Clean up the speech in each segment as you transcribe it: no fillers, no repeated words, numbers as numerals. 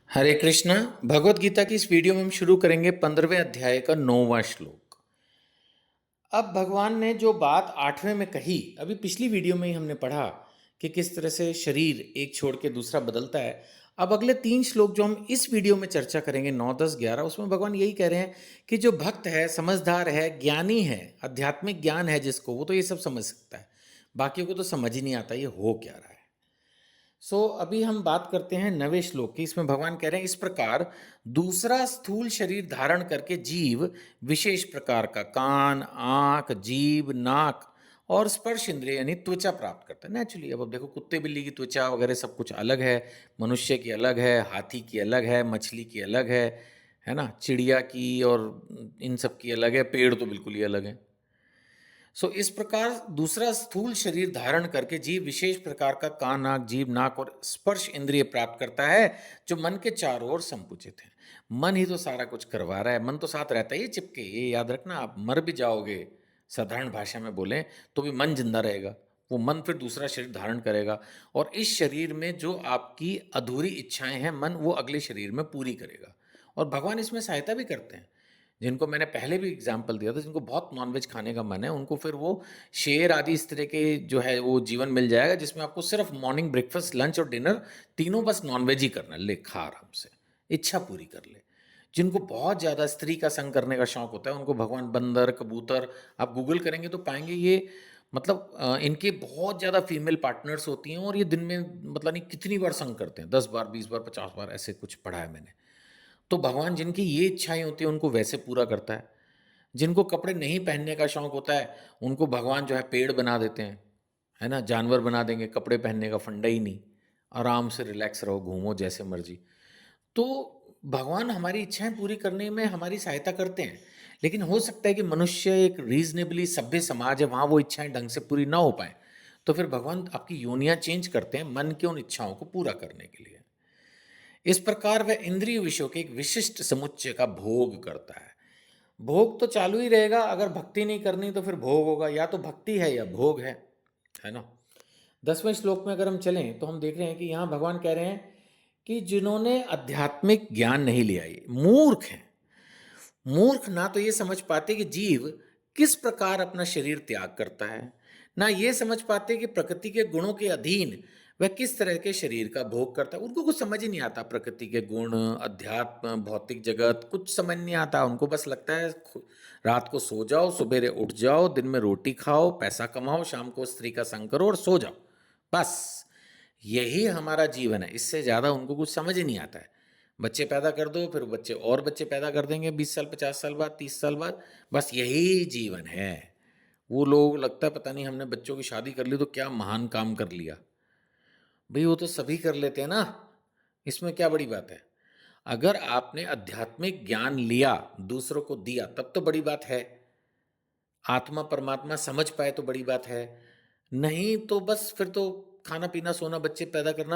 हरे कृष्णा। भगवत गीता की इस वीडियो में हम शुरू करेंगे 15वें अध्याय का 9वां श्लोक। अब भगवान ने जो बात 8वें में कही, अभी पिछली वीडियो में ही हमने पढ़ा कि किस तरह से शरीर एक छोड़ के दूसरा बदलता है। अब अगले 3 श्लोक जो हम इस वीडियो में चर्चा करेंगे 9, 10, 11, उसमें भगवान यही कह रहे हैं कि जो भक्त है, समझदार है, ज्ञानी है, आध्यात्मिक ज्ञान है जिसको, वो तो ये सब समझ सकता है। बाकियों को तो समझ ही नहीं आता ये हो क्या रहा है। अभी हम बात करते हैं 9वें श्लोक की। इसमें भगवान कह रहे हैं, इस प्रकार दूसरा स्थूल शरीर धारण करके जीव विशेष प्रकार का कान, आंख, जीभ, नाक और स्पर्श इंद्रिय यानी त्वचा प्राप्त करता है। नेचुरली अब देखो, कुत्ते बिल्ली की त्वचा वगैरह सब कुछ अलग है, मनुष्य की अलग है, हाथी की अलग है, मछली की अलग है ना, चिड़िया की और इन सब की अलग है, पेड़ तो बिल्कुल ही अलग है। इस प्रकार दूसरा स्थूल शरीर धारण करके जीव विशेष प्रकार का कान, नाक, जीभ, नाक और स्पर्श इंद्रिय प्राप्त करता है जो मन के चारों ओर संकुचित है। मन ही तो सारा कुछ करवा रहा है, मन तो साथ रहता है, ये चिपके, ये याद रखना। आप मर भी जाओगे, साधारण भाषा में बोलें तो भी मन जिंदा रहेगा। वो मन फिर दूसरा शरीर धारण करेगा और इस शरीर में जो आपकी अधूरी इच्छाएं हैं, मन वो अगले शरीर में पूरी करेगा। और भगवान इसमें सहायता भी करते हैं। जिनको मैंने पहले भी एग्जाम्पल दिया था, जिनको बहुत नॉनवेज खाने का मन है, उनको फिर वो शेर आदि इस तरह के जो है वो जीवन मिल जाएगा, जिसमें आपको सिर्फ मॉर्निंग ब्रेकफास्ट, लंच और डिनर तीनों बस नॉनवेज ही करना है। ले खा आराम से, इच्छा पूरी कर ले। जिनको बहुत ज़्यादा स्त्री का संग करने का शौक होता है, उनको भगवान बंदर, कबूतर, आप गूगल करेंगे तो पाएंगे ये, मतलब इनके बहुत ज़्यादा फीमेल पार्टनर्स होती हैं और ये दिन में मतलब नहीं कितनी बार संग करते हैं, 10 बार, 20 बार, 50 बार, ऐसे कुछ पढ़ा है मैंने। तो भगवान जिनकी ये इच्छाएं होती हैं उनको वैसे पूरा करता है। जिनको कपड़े नहीं पहनने का शौक होता है, उनको भगवान जो है पेड़ बना देते हैं, है ना, जानवर बना देंगे, कपड़े पहनने का फंडा ही नहीं, आराम से रिलैक्स रहो, घूमो जैसे मर्जी। तो भगवान हमारी इच्छाएं पूरी करने में हमारी सहायता करते हैं। लेकिन हो सकता है कि मनुष्य एक रीजनेबली सभ्य समाज है, वहाँ वो इच्छाएं ढंग से पूरी ना हो पाए, तो फिर भगवान आपकी योनियां चेंज करते हैं मन की उन इच्छाओं को पूरा करने के लिए। इस प्रकार वह इंद्रिय विषयों के एक विशिष्ट समुच्चय का भोग करता है। भोग तो चालू ही रहेगा, अगर भक्ति नहीं करनी तो फिर भोग होगा, या तो भक्ति है या भोग है ना। 10वें श्लोक में अगर हम चलें तो हम देख रहे हैं कि यहाँ भगवान कह रहे हैं कि जिन्होंने आध्यात्मिक ज्ञान नहीं लिया, ये मूर्ख हैं। मूर्ख ना तो ये समझ पाते कि जीव किस प्रकार अपना शरीर त्याग करता है, ना ये समझ पाते कि प्रकृति के गुणों के अधीन वह किस तरह के शरीर का भोग करता है। उनको कुछ समझ ही नहीं आता, प्रकृति के गुण, अध्यात्म, भौतिक जगत कुछ समझ नहीं आता। उनको बस लगता है रात को सो जाओ, सुबेरे उठ जाओ, दिन में रोटी खाओ, पैसा कमाओ, शाम को स्त्री का संग करो और सो जाओ, बस यही हमारा जीवन है। इससे ज़्यादा उनको कुछ समझ ही नहीं आता है। बच्चे पैदा कर दो, फिर बच्चे और बच्चे पैदा कर देंगे 20 साल, 50 साल बाद, 30 साल बाद, बस यही जीवन है। वो लोग लगता है पता नहीं हमने बच्चों की शादी कर ली तो क्या महान काम कर लिया। भाई वो तो सभी कर लेते हैं ना, इसमें क्या बड़ी बात है। अगर आपने आध्यात्मिक ज्ञान लिया, दूसरों को दिया, तब तो बड़ी बात है। आत्मा परमात्मा समझ पाए तो बड़ी बात है। नहीं तो बस फिर तो खाना पीना सोना बच्चे पैदा करना।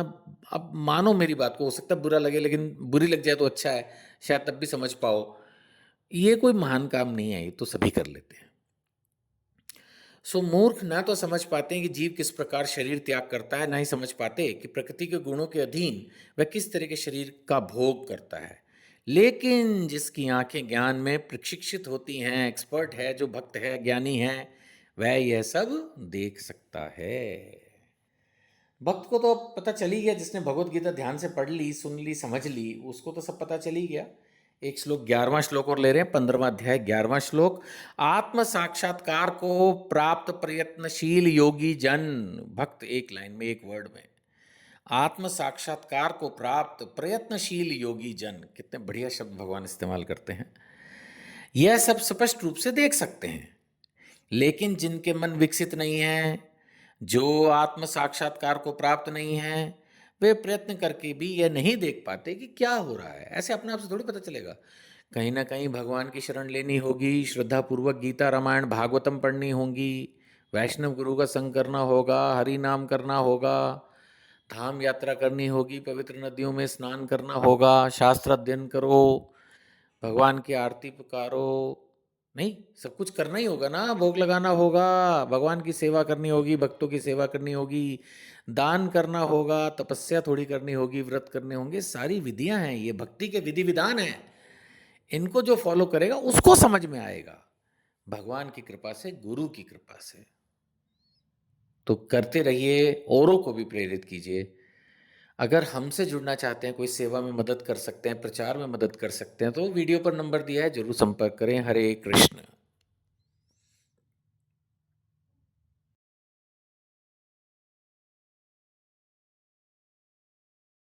अब मानो मेरी बात को, हो सकता है बुरा लगे, लेकिन बुरी लग जाए तो अच्छा है, शायद तब भी समझ पाओ। ये कोई महान काम नहीं है, ये तो सभी कर लेते हैं। मूर्ख ना तो समझ पाते हैं कि जीव किस प्रकार शरीर त्याग करता है, ना ही समझ पाते कि प्रकृति के गुणों के अधीन वह किस तरह के शरीर का भोग करता है। लेकिन जिसकी आंखें ज्ञान में प्रशिक्षित होती हैं, एक्सपर्ट है, जो भक्त है, ज्ञानी है, वह यह सब देख सकता है। भक्त को तो पता चल ही गया, जिसने भगवत गीता ध्यान से पढ़ ली, सुन ली, समझ ली, उसको तो सब पता चल ही गया। एक श्लोक, 11वां श्लोक और ले रहे हैं, 15वां अध्याय 11वां श्लोक। आत्म साक्षात्कार को प्राप्त प्रयत्नशील योगी जन, भक्त एक लाइन में, एक वर्ड में, आत्म साक्षात्कार को प्राप्त प्रयत्नशील योगी जन, कितने बढ़िया शब्द भगवान इस्तेमाल करते हैं। यह सब स्पष्ट रूप से देख सकते हैं। लेकिन जिनके मन विकसित नहीं है, जो आत्म साक्षात्कार को प्राप्त नहीं है, वे प्रयत्न करके भी यह नहीं देख पाते कि क्या हो रहा है। ऐसे अपने आप से थोड़ी पता चलेगा। कहीं ना कहीं भगवान की शरण लेनी होगी, श्रद्धापूर्वक गीता, रामायण, भागवतम पढ़नी होगी, वैष्णव गुरु का संग करना होगा, हरि नाम करना होगा, धाम यात्रा करनी होगी, पवित्र नदियों में स्नान करना होगा, शास्त्र अध्ययन करो, भगवान की आरती पुकारो, नहीं, सब कुछ करना ही होगा ना, भोग लगाना होगा, भगवान की सेवा करनी होगी, भक्तों की सेवा करनी होगी, दान करना होगा, तपस्या थोड़ी करनी होगी, व्रत करने होंगे, सारी विधियां हैं, ये भक्ति के विधि विधान हैं। इनको जो फॉलो करेगा उसको समझ में आएगा, भगवान की कृपा से, गुरु की कृपा से। तो करते रहिए, औरों को भी प्रेरित कीजिए। अगर हमसे जुड़ना चाहते हैं, कोई सेवा में मदद कर सकते हैं, प्रचार में मदद कर सकते हैं, तो वीडियो पर नंबर दिया है, जरूर संपर्क करें। हरे कृष्ण।